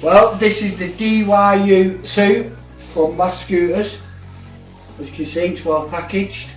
Well, this is the DYU2 from MAF Scooters. As you can see, it's well packaged.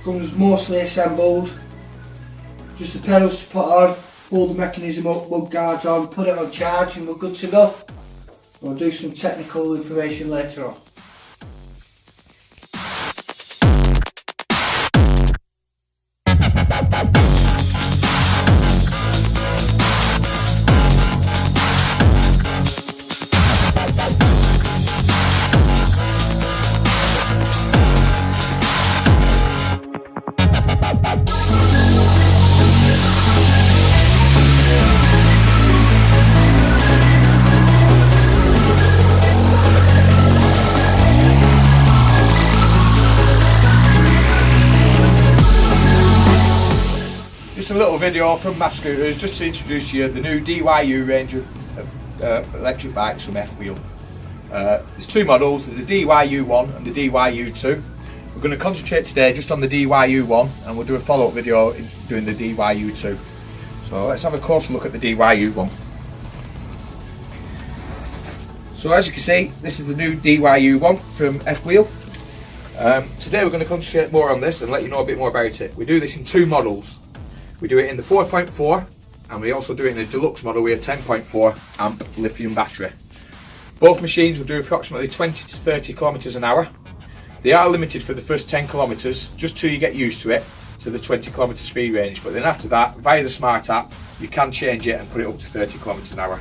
Comes mostly assembled. Just the pedals to put on, fold the mechanism up, mud guards on, put it on charge and we're good to go. We'll do some technical information later on. Just a little video from MAF Scooters just to introduce you the new DYU range of electric bikes from F-Wheel. There's two models, there's the DYU1 and the DYU2. We're going to concentrate today just on the DYU1 and we'll do a follow-up video doing the DYU2. So let's have a closer look at the DYU1. So as you can see, this is the new DYU1 from F-Wheel. Today we're going to concentrate more on this and let you know a bit more about it. We do this in two models. We do it in the 4.4 and we also do it in a deluxe model with a 10.4 amp lithium battery. Both machines will do approximately 20 to 30 kilometers an hour. They are limited for the first 10 kilometers just till you get used to it, to the 20 kilometer speed range, but then after that, via the smart app, you can change it and put it up to 30 kilometers an hour.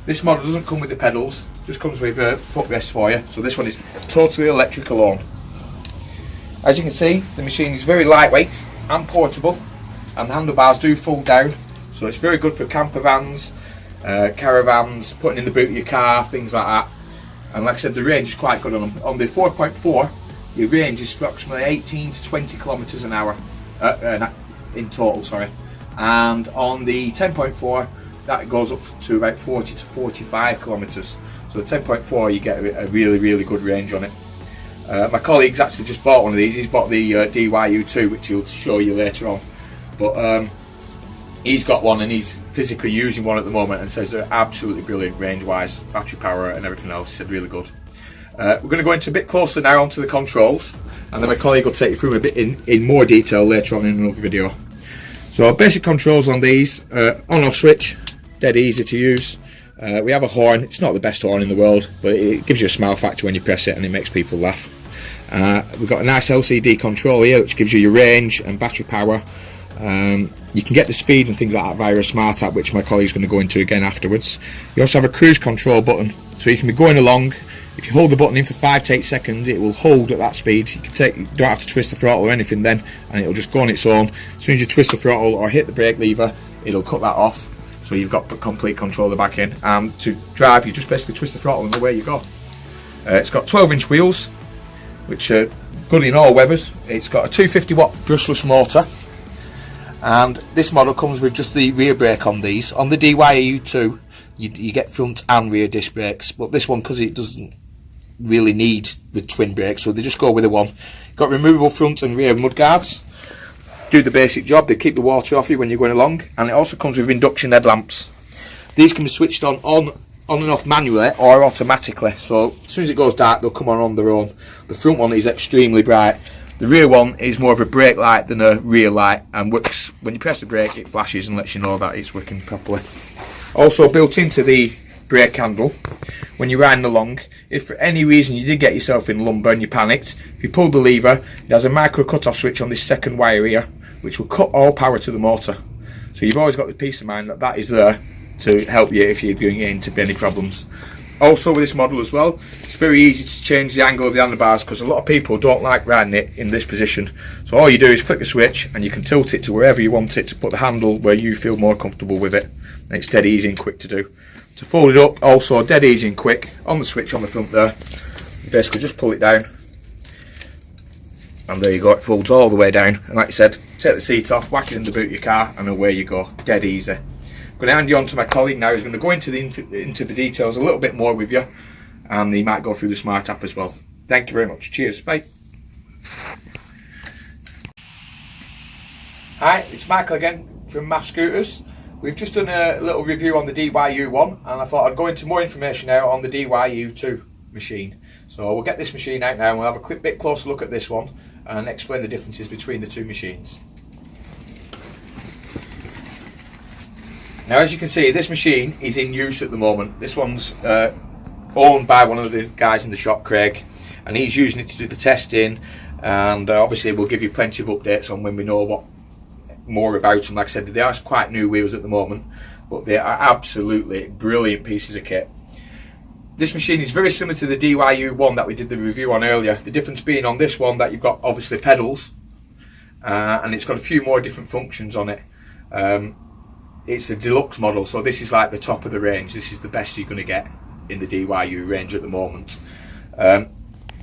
This model doesn't come with the pedals, just comes with a footrest for you, so this one is totally electric alone. As you can see, the machine is very lightweight and portable, and the handlebars do fold down, so it's very good for camper vans, caravans, putting in the boot of your car, things like that. And like I said, the range is quite good on them. On the 4.4, your range is approximately 18 to 20 kilometers an hour in total, sorry. And on the 10.4, that goes up to about 40 to 45 kilometers. So the 10.4, you get a really good range on it. My colleague's actually just bought one of these. He's bought the DYU2, which he'll show you later on. But he's got one and he's physically using one at the moment and says they're absolutely brilliant range-wise, battery power and everything else. He said really good. We're going to go into a bit closer now onto the controls, and then my colleague will take you through a bit in more detail later on in another video. So our basic controls on these, on-off switch, dead easy to use. We have a horn. It's not the best horn in the world, but it gives you a smile factor when you press it and it makes people laugh. We've got a nice LCD control here which gives you your range and battery power. You can get the speed and things like that via a smart app, which my colleague's going to go into again afterwards. You also have a cruise control button, so you can be going along. If you hold the button in for 5 to 8 seconds, it will hold at that speed. You don't have to twist the throttle or anything then, and it'll just go on its own. As soon as you twist the throttle or hit the brake lever, it'll cut that off, so you've got complete control of the back end. And to drive, you just basically twist the throttle and away you go. It's got 12-inch wheels, which are good in all weathers. It's got a 250 watt brushless motor. And this model comes with just the rear brake on these. On the DYU2, you get front and rear disc brakes, but this one, because it doesn't really need the twin brakes, so they just go with the one. Got removable front and rear mud guards. Do the basic job, they keep the water off you when you're going along, and it also comes with induction headlamps. These can be switched on and off manually or automatically, so as soon as it goes dark they'll come on their own. The front one is extremely bright. The rear one is more of a brake light than a rear light, and works when you press the brake, it flashes and lets you know that it's working properly. Also built into the brake handle, when you're riding along, if for any reason you did get yourself in lumber and you panicked, if you pull the lever, it has a micro cut-off switch on this second wire here, which will cut all power to the motor. So you've always got the peace of mind that that is there to help you if you're going into any problems. Also with this model as well, it's very easy to change the angle of the handlebars, because a lot of people don't like riding it in this position. So all you do is flick the switch and you can tilt it to wherever you want it to put the handle where you feel more comfortable with it. And it's dead easy and quick to do. To fold it up, also dead easy and quick. On the switch on the front there, you basically just pull it down, and there you go, it folds all the way down. And like I said, take the seat off, whack it in the boot of your car, and away you go, dead easy. I'm going to hand you on to my colleague now, who's going to go into the details a little bit more with you, and he might go through the smart app as well. Thank you very much. Cheers. Bye. Hi, it's Michael again from MAF Scooters. We've just done a little review on the DYU1, and I thought I'd go into more information now on the DYU2 machine. So we'll get this machine out now and we'll have a bit closer look at this one and explain the differences between the two machines. Now, as you can see, this machine is in use at the moment. This one's owned by one of the guys in the shop, Craig, and he's using it to do the testing, and obviously we'll give you plenty of updates on when we know what more about them. Like I said, they are quite new wheels at the moment, but they are absolutely brilliant pieces of kit. This machine is very similar to the DYU1 that we did the review on earlier. The difference being on this one that you've got obviously pedals, and it's got a few more different functions on it. It's a deluxe model, so this is like the top of the range. This is the best you're going to get in the DYU range at the moment. It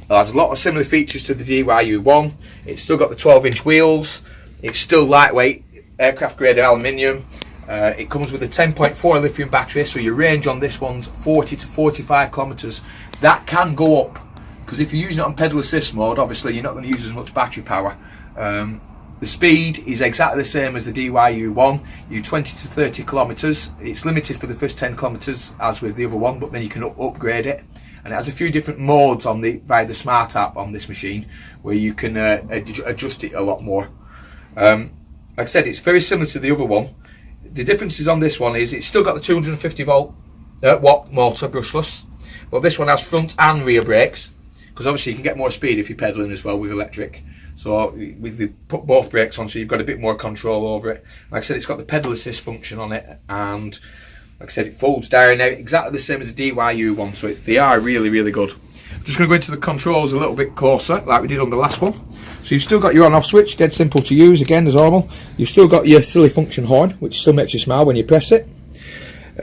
has a lot of similar features to the DYU1. It's still got the 12-inch wheels. It's still lightweight, aircraft grade aluminium. It comes with a 10.4 lithium battery, so your range on this one's 40 to 45 kilometres. That can go up, because if you're using it on pedal assist mode, obviously you're not going to use as much battery power. The speed is exactly the same as the DYU1. You 20 to 30 kilometres. It's limited for the first 10 kilometres as with the other one, but then you can upgrade it. And it has a few different modes on via the Smart app on this machine, where you can adjust it a lot more. Like I said, it's very similar to the other one. The differences on this one is it's still got the 250 watt motor brushless, but this one has front and rear brakes, because obviously you can get more speed if you're pedaling as well with electric. So put both brakes on, so you've got a bit more control over it. Like I said, it's got the pedal assist function on it, and like I said, it folds down now exactly the same as the DYU1, so they are really, really good. I'm just going to go into the controls a little bit closer, like we did on the last one. So you've still got your on-off switch, dead simple to use, again as normal. You've still got your silly function horn, which still makes you smile when you press it.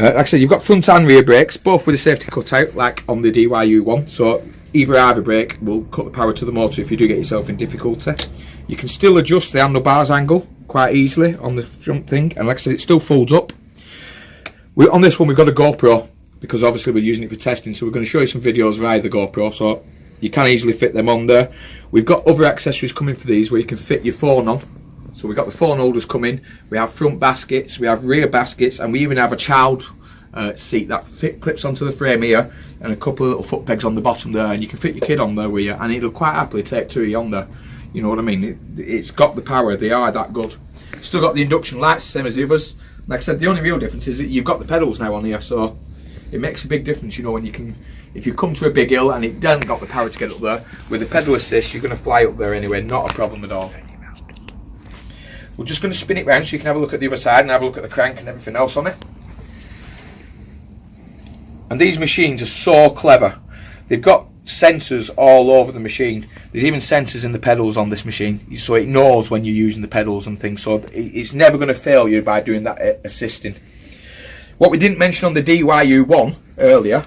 Like I said, you've got front and rear brakes, both with a safety cutout, like on the DYU1. So either brake will cut the power to the motor if you do get yourself in difficulty. You can still adjust the handlebars angle quite easily on the front thing, and like I said, it still folds up. On this one, we've got a GoPro, because obviously we're using it for testing, so we're going to show you some videos via the GoPro, so you can easily fit them on there. We've got other accessories coming for these where you can fit your phone on. So we've got the phone holders coming, we have front baskets, we have rear baskets, and we even have a child seat that clips onto the frame here, and a couple of little foot pegs on the bottom there, and you can fit your kid on there with you, and it'll quite happily take two of you on there. You know what I mean? It's got the power, they are that good. Still got the induction lights, same as the others. Like I said, the only real difference is that you've got the pedals now on here, so it makes a big difference, you know, when you can, if you come to a big hill and it hasn't got the power to get up there, with the pedal assist you're going to fly up there anyway, not a problem at all. We're just going to spin it round so you can have a look at the other side and have a look at the crank and everything else on it. And these machines are so clever. They've got sensors all over the machine. There's even sensors in the pedals on this machine, so it knows when you're using the pedals and things, so it's never going to fail you by doing that assisting. What we didn't mention on the DYU1 earlier,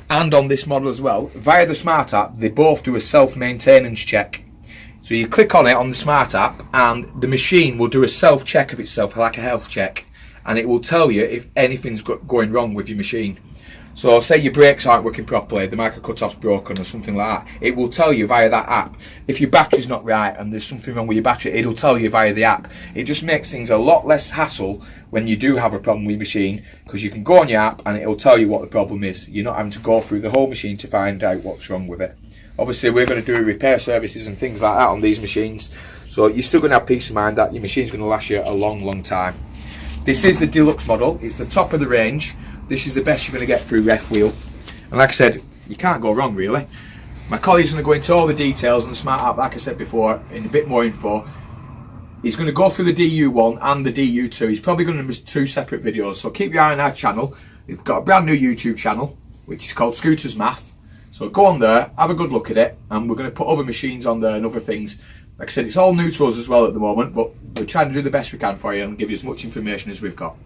and on this model as well, via the Smart app, they both do a self-maintenance check. So you click on it on the Smart app, and the machine will do a self-check of itself, like a health check, and it will tell you if anything's going wrong with your machine. So say your brakes aren't working properly, the micro cut-off's broken or something like that, it will tell you via that app. If your battery's not right and there's something wrong with your battery, it'll tell you via the app. It just makes things a lot less hassle when you do have a problem with your machine, because you can go on your app and it'll tell you what the problem is. You're not having to go through the whole machine to find out what's wrong with it. Obviously we're going to do repair services and things like that on these machines, so you're still going to have peace of mind that your machine's going to last you a long, long time. This is the deluxe model, it's the top of the range. This is the best you're going to get through F Wheel, and like I said, you can't go wrong really. My colleague's going to go into all the details on the Smart app, like I said before, in a bit more info. He's going to go through the DU1 and the DU2. He's probably going to miss two separate videos, so keep your eye on our channel. We've got a brand new YouTube channel which is called Scooters Math, so go on there, have a good look at it, and we're going to put other machines on there and other things. Like I said, it's all new to us as well at the moment, but we're trying to do the best we can for you and give you as much information as we've got.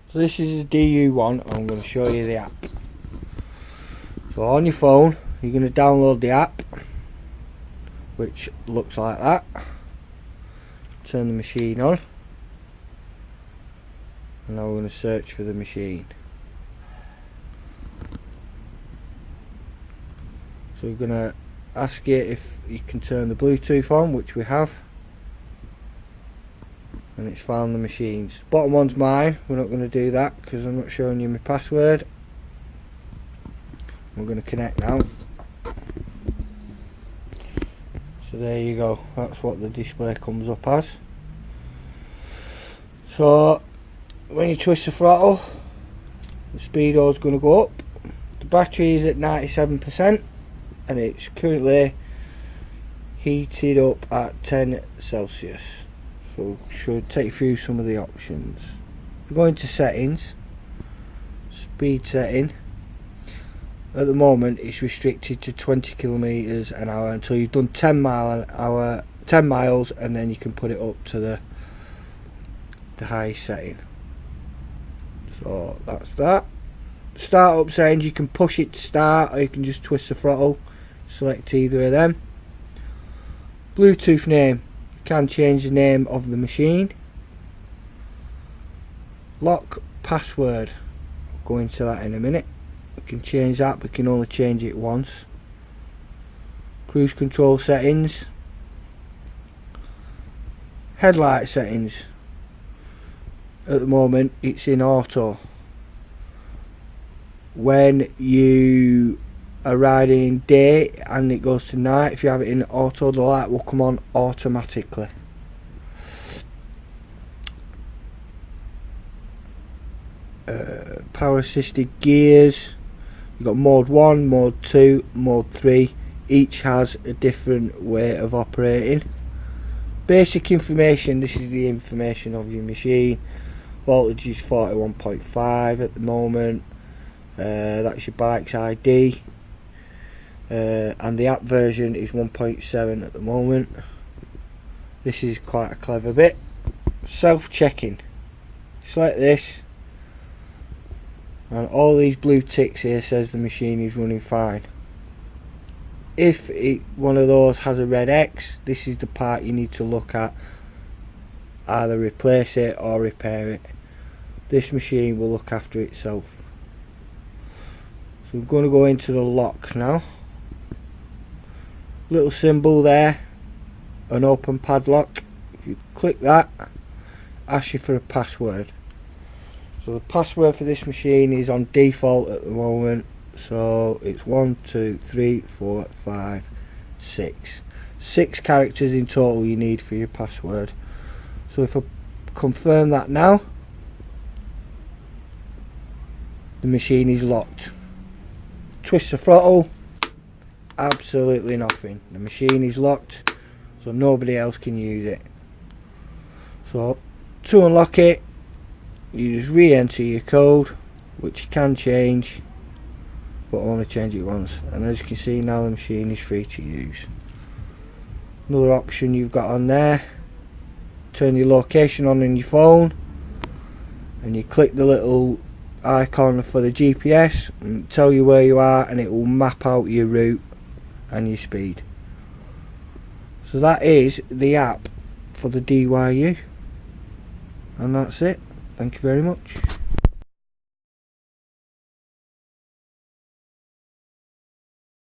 So this is the DU1, and I'm going to show you the app. So on your phone, you're going to download the app, which looks like that. Turn the machine on, and now we're going to search for the machine. So we're going to ask you if you can turn the Bluetooth on, which we have, and it's found the machines. Bottom one's mine. We're not going to do that because I'm not showing you my password. We're going to connect now. So there you go, that's what the display comes up as. So when you twist the throttle, the speedo is going to go up. The battery is at 97% and it's currently heated up at 10 Celsius. So should take you through some of the options. If you go into settings, speed setting, at the moment it's restricted to 20 kilometers an hour until you've done 10 miles, and then you can put it up to the highest setting. So that's that. Start up settings, you can push it to start, or you can just twist the throttle, select either of them. Bluetooth name, you can change the name of the machine. Lock password, I'll go into that in a minute. We can change that, but we can only change it once. Cruise control settings. Headlight settings. At the moment it's in auto. When you are riding day and it goes to night, if you have it in auto, the light will come on automatically. Power assisted gears. You've got mode 1, mode 2, mode 3. Each has a different way of operating. Basic information, this is the information of your machine. Voltage is 41.5 at the moment. That's your bike's ID. And the app version is 1.7 at the moment. This is quite a clever bit. Self-checking. Select this, and all these blue ticks here says the machine is running fine. If one of those has a red X, this is the part you need to look at. Either replace it or repair it. This machine will look after itself. So I'm going to go into the lock now. Little symbol there, an open padlock. If you click that, asks you for a password. So the password for this machine is on default at the moment, so it's 1, 2, 3, 4, 5, 6. 6 characters in total you need for your password. So if I confirm that now, the machine is locked. Twist the throttle, absolutely nothing. The machine is locked, so nobody else can use it. So to unlock it, you just re-enter your code, which you can change, but only change it once. And as you can see now, the machine is free to use. Another option you've got on there, turn your location on in your phone, and you click the little icon for the GPS and tell you where you are, and it will map out your route and your speed. So that is the app for the DYU, and that's it. Thank you very much.